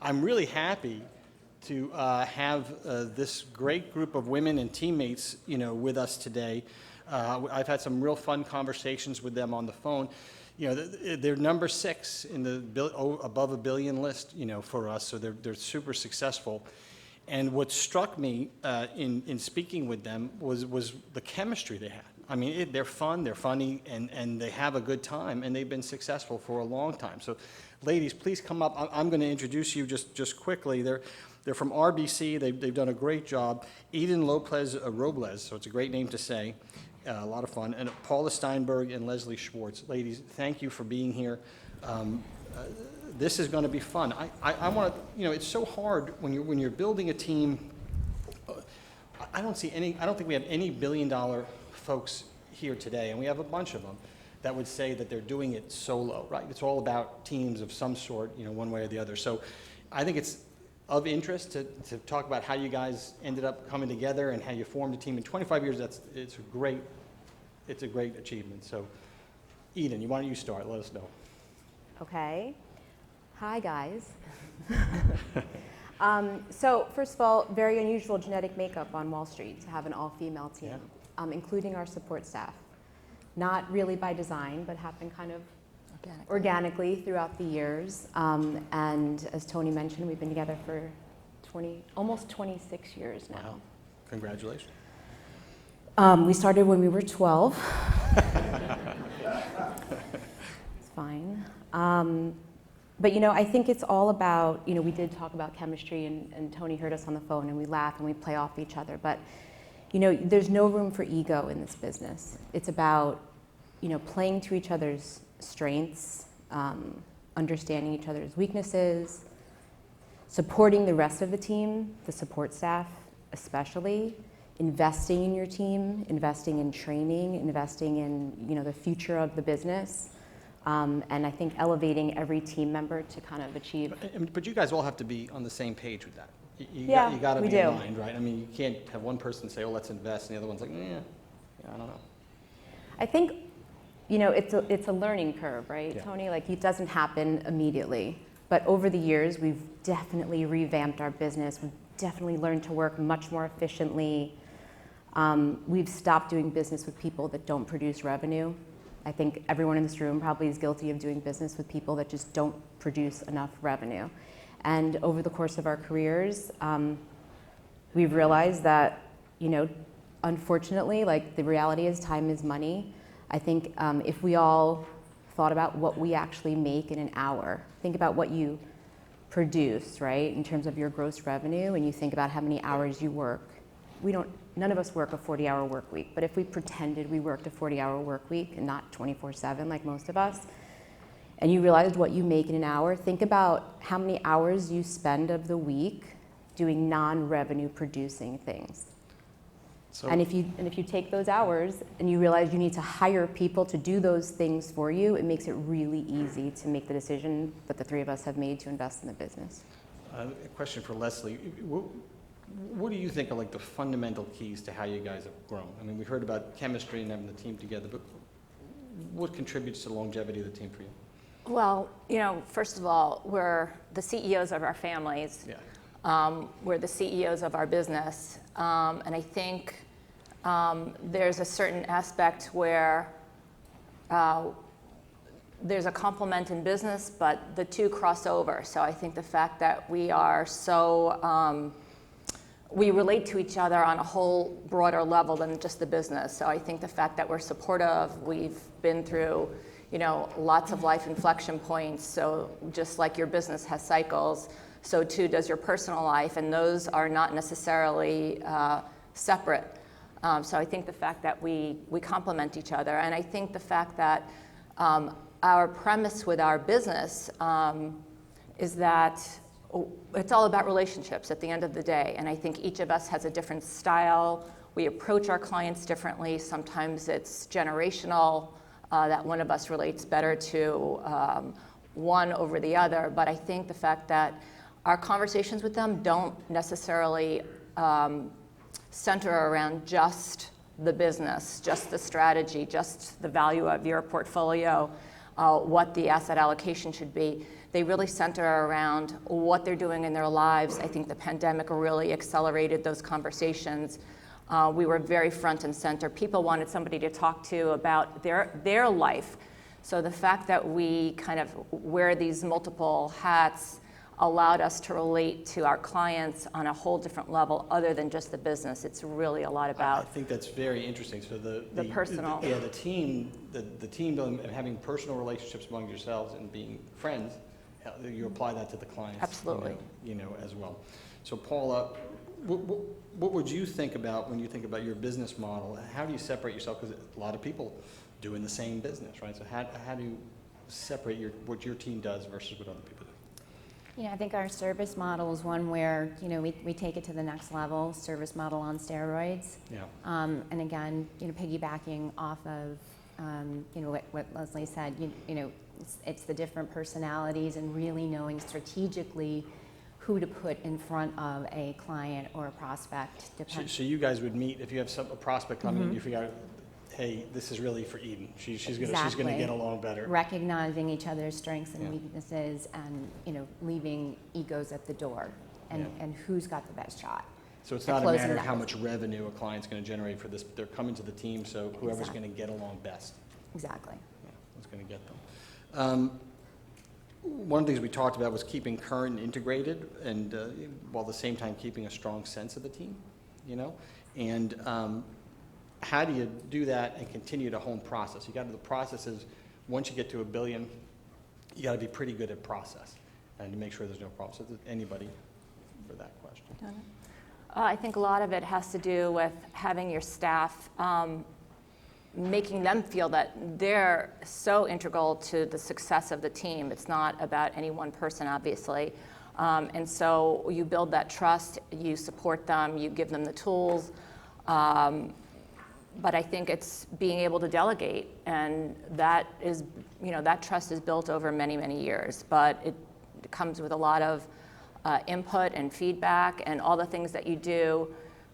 I'm really happy to have this great group of women and teammates, with us today. I've had some real fun conversations with them on the phone. They're number 6 in the above $1 billion list, for us. So they're super successful. And what struck me in speaking with them was the chemistry they had. I mean, they're fun, they're funny, and they have a good time, and they've been successful for a long time. So, ladies, please come up. I'm going to introduce you just quickly. They're from RBC. They've done a great job. Eden Lopez Robles, so it's a great name to say. A lot of fun. And Paula Steinberg and Leslie Schwartz. Ladies, thank you for being here. This is going to be fun. I want to, it's so hard when you're building a team. I don't think we have any billion-dollar folks here today, and we have a bunch of them that would say that they're doing it solo, right? It's all about teams of some sort, one way or the other. So I think it's of interest to talk about how you guys ended up coming together and how you formed a team in 25 years. It's a great achievement. So Eden, why don't you start? Let us know. Okay. Hi, guys. So first of all, very unusual genetic makeup on Wall Street to have an all-female team, including our support staff. Not really by design, but happened kind of organically throughout the years. And as Tony mentioned, we've been together for almost 26 years now. Wow. Congratulations. We started when we were 12. It's fine. But I think it's all about, we did talk about chemistry, and Tony heard us on the phone, and we laugh and we play off each other. But, there's no room for ego in this business. It's about, playing to each other's strengths, understanding each other's weaknesses, supporting the rest of the team, the support staff especially, investing in your team, investing in training, investing in, the future of the business. And I think elevating every team member to kind of achieve. But you guys all have to be on the same page with that. You got to be aligned, right? I mean, you can't have one person say, "Oh, let's invest," and the other one's like, "Yeah, I don't know." I think, it's a learning curve, right, Yeah. Tony? Like, it doesn't happen immediately. But over the years, we've definitely revamped our business. We've definitely learned to work much more efficiently. We've stopped doing business with people that don't produce revenue. I think everyone in this room probably is guilty of doing business with people that just don't produce enough revenue. And over the course of our careers, we've realized that, unfortunately, like, the reality is time is money. I think if we all thought about what we actually make in an hour, think about what you produce, right, in terms of your gross revenue, and you think about how many hours you work. None of us work a 40-hour work week, but if we pretended we worked a 40-hour work week and not 24/7 like most of us, and you realized what you make in an hour, think about how many hours you spend of the week doing non-revenue producing things. So, And if you take those hours and you realize you need to hire people to do those things for you, it makes it really easy to make the decision that the three of us have made to invest in the business. a question for Leslie. What do you think are like the fundamental keys to how you guys have grown? I mean, we heard about chemistry and having the team together, but what contributes to the longevity of the team for you? Well, first of all, we're the CEOs of our families. Yeah. We're the CEOs of our business. And I think there's a certain aspect where there's a complement in business, but the two cross over. So I think the fact that we are so, we relate to each other on a whole broader level than just the business. So I think the fact that we're supportive, we've been through, lots of life inflection points. So just like your business has cycles, so too does your personal life, and those are not necessarily separate. So I think the fact that we complement each other, and I think the fact that our premise with our business is that it's all about relationships at the end of the day. And I think each of us has a different style. We approach our clients differently. Sometimes it's generational, that one of us relates better to one over the other. But I think the fact that our conversations with them don't necessarily center around just the business, just the strategy, just the value of your portfolio, what the asset allocation should be. They really center around what they're doing in their lives. I think the pandemic really accelerated those conversations. We were very front and center. People wanted somebody to talk to about their life. So the fact that we kind of wear these multiple hats allowed us to relate to our clients on a whole different level other than just the business. It's really a lot I about think that's very interesting. So the personal. the team building and having personal relationships among yourselves and being friends, you apply that to the clients. Absolutely. You know, as well. So Paula, what would you think about when you think about your business model? How do you separate yourself? Because a lot of people doing the same business, right? So how do you separate what your team does versus what other people do? You know, I think our service model is one where, you know, we take it to the next level, service model on steroids. Yeah. And again, you know, piggybacking off of, you know, what Leslie said, you know, it's the different personalities and really knowing strategically who to put in front of a client or a prospect. So you guys would meet, if you have a prospect coming in, you figure out, hey, this is really for Eden. She's gonna get along better. Recognizing each other's strengths and Yeah. weaknesses and, you know, leaving egos at the door and who's got the best shot. So it's and not a closing matter of that how deal. much revenue a client's gonna generate for this. They're coming to the team, so whoever's Exactly. gonna get along best. Exactly. Yeah, that's going to get them. One of the things we talked about was keeping current and integrated, and while at the same time keeping a strong sense of the team, you know? And how do you do that and continue to hone process? You got to, the processes, once you get to $1 billion, you got to be pretty good at process and to make sure there's no problems. So anybody for that question? I think a lot of it has to do with having your staff, making them feel that they're so integral to the success of the team. It's not about any one person, obviously. And so you build that trust, you support them, you give them the tools. But I think it's being able to delegate, and that is, you know, that trust is built over many, many years. But it comes with a lot of input and feedback and all the things that you do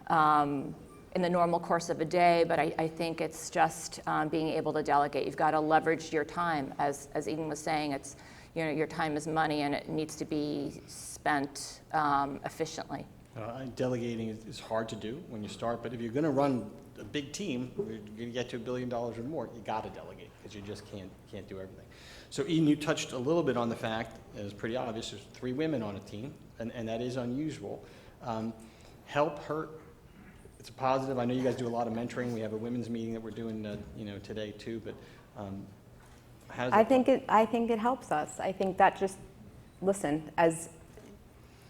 in the normal course of a day. But I think it's just being able to delegate. You've got to leverage your time, as Eden was saying. It's, you know, your time is money, and it needs to be spent efficiently. Delegating is hard to do when you start, but if you're going to run a big team, you're going to get to $1 billion or more, you got to delegate because you just can't do everything. So Eden, you touched a little bit on the fact, it was pretty obvious, there's 3 women on a team, and that is unusual. Help hurt. It's a positive. I know you guys do a lot of mentoring. We have a women's meeting that we're doing, you know, today too. But how does I think it helps us. I think that just, listen, as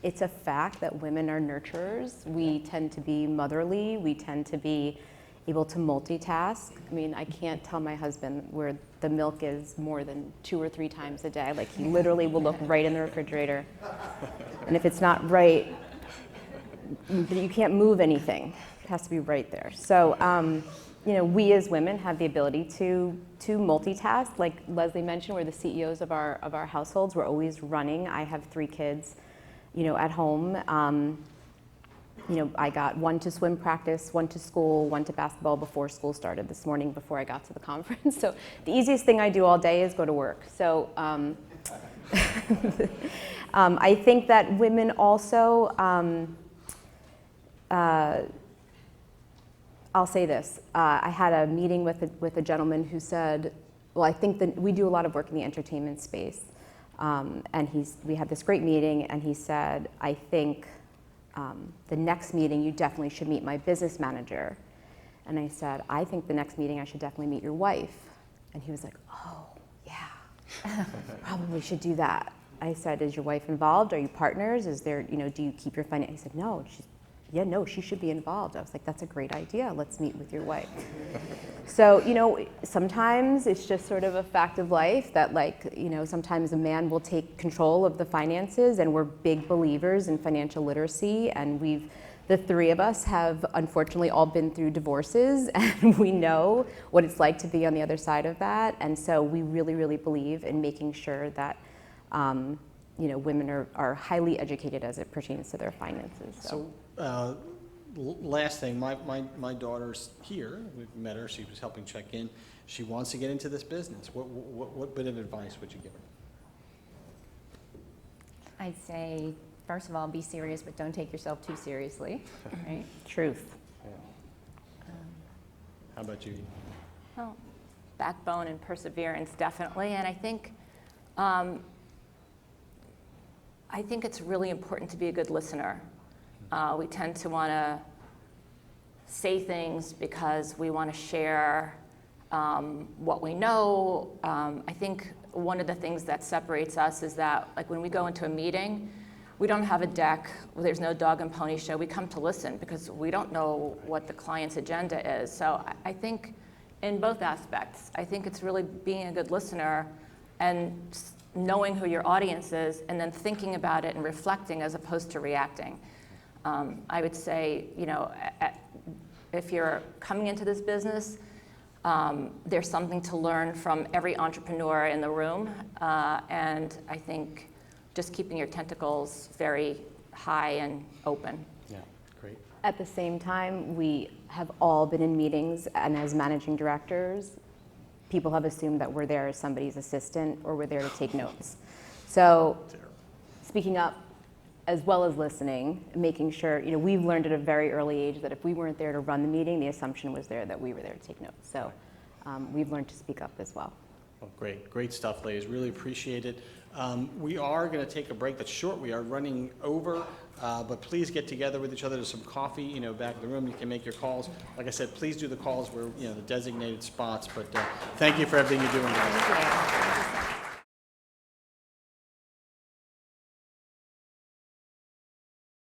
it's a fact that women are nurturers. We tend to be motherly. We tend to be able to multitask. I mean, I can't tell my husband where the milk is more than 2 or 3 times a day. Like, he literally will look right in the refrigerator. And if it's not right, you can't move anything. It has to be right there. So, you know, we as women have the ability to multitask. Like Leslie mentioned, we're the CEOs of our households. We're always running. I have 3 kids, you know, at home. You know, I got 1 to swim practice, 1 to school, 1 to basketball before school started this morning before I got to the conference. So the easiest thing I do all day is go to work. So I think that women also, I'll say this. I had a meeting with a gentleman who said, well, I think that we do a lot of work in the entertainment space. And we had this great meeting, and he said, I think the next meeting you definitely should meet my business manager. And I said, I think the next meeting I should definitely meet your wife. And he was like, oh, yeah, probably should do that. I said, is your wife involved? Are you partners? Is there, you know, do you keep your finance? He said, no. No, she should be involved. I was like, that's a great idea. Let's meet with your wife. So, you know, sometimes it's just sort of a fact of life that, like, you know, sometimes a man will take control of the finances, and we're big believers in financial literacy, and the 3 of us have unfortunately all been through divorces, and we know what it's like to be on the other side of that. And so we really, really believe in making sure that, you know, women are highly educated as it pertains to their finances. So last thing, my daughter's here. We've met her. She was helping check in. She wants to get into this business. What bit of advice would you give her? I'd say, first of all, be serious, but don't take yourself too seriously, right? Truth. How about you? Well, backbone and perseverance, definitely. And I think it's really important to be a good listener. We tend to want to say things because we want to share what we know. I think one of the things that separates us is that, like, when we go into a meeting, we don't have a deck, there's no dog and pony show. We come to listen because we don't know what the client's agenda is. So I think in both aspects, I think it's really being a good listener and knowing who your audience is and then thinking about it and reflecting as opposed to reacting. I would say, you know, if you're coming into this business, there's something to learn from every entrepreneur in the room. And I think just keeping your tentacles very high and open. Yeah, great. At the same time, we have all been in meetings, and as managing directors, people have assumed that we're there as somebody's assistant or we're there to take notes. So speaking up as well as listening, making sure, you know, we've learned at a very early age that if we weren't there to run the meeting, the assumption was there that we were there to take notes. So we've learned to speak up as well. Well, great stuff, ladies. Really appreciate it. We are going to take a break that's short. We are running over, but please get together with each other. There's some coffee, you know, back in the room. You can make your calls. Like I said, please do the calls where, you know, the designated spots. But thank you for everything you're doing, guys. Thank you. Thank you so